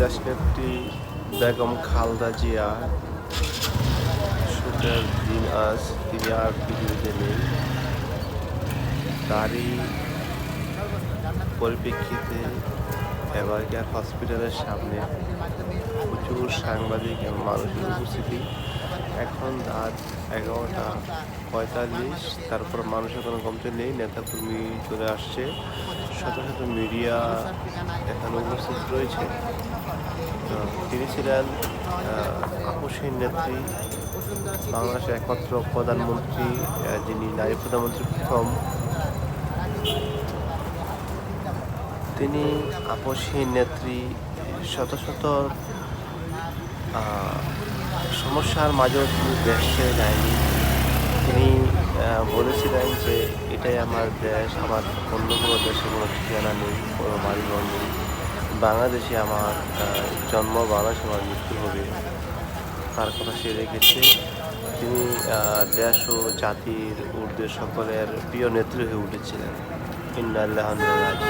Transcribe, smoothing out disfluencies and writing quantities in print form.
দেশনেত্রী বেগম খালেদা জিয়া শোকের দিন আজ, তিনি আর পৃথিবীতে নেই। তারই পরিপ্রেক্ষিতে এবারকার হসপিটালের সামনে প্রচুর সাংবাদিক এবং মানুষের উপস্থিতি। এখন রাত 11:45, তারপর মানুষের কোনো কমতি নেই, নেতাকর্মী চলে আসছে, শত শত মিডিয়া এখানে উপস্থিত রয়েছে। তিনি ছিলেন আপসহীন নেত্রী, বাংলাদেশের একমাত্র প্রধানমন্ত্রী, যিনি নারী প্রধানমন্ত্রী প্রথম। তিনি আপসহীন নেত্রী, শত শত সমস্যার মাঝেও তিনি দেশ ছেড়ে যায়নি। তিনি বলেছিলেন যে এটাই আমার দেশ, আমার অন্য কোনো দেশে কোনো ঠিকানা নেই, কোনো বাড়িঘর নেই, বাংলাদেশে আমার জন্ম, বাংলাদেশে আমার মৃত্যু হবে। তার কথা সে রেখেছে। তিনি দেশ ও জাতির ঊর্ধ্বে সকলের প্রিয় নেত্রী হয়ে উঠেছিলেন। ইন্না লিল্লাহি ওয়া ইন্না ইলাইহি রাজিউন।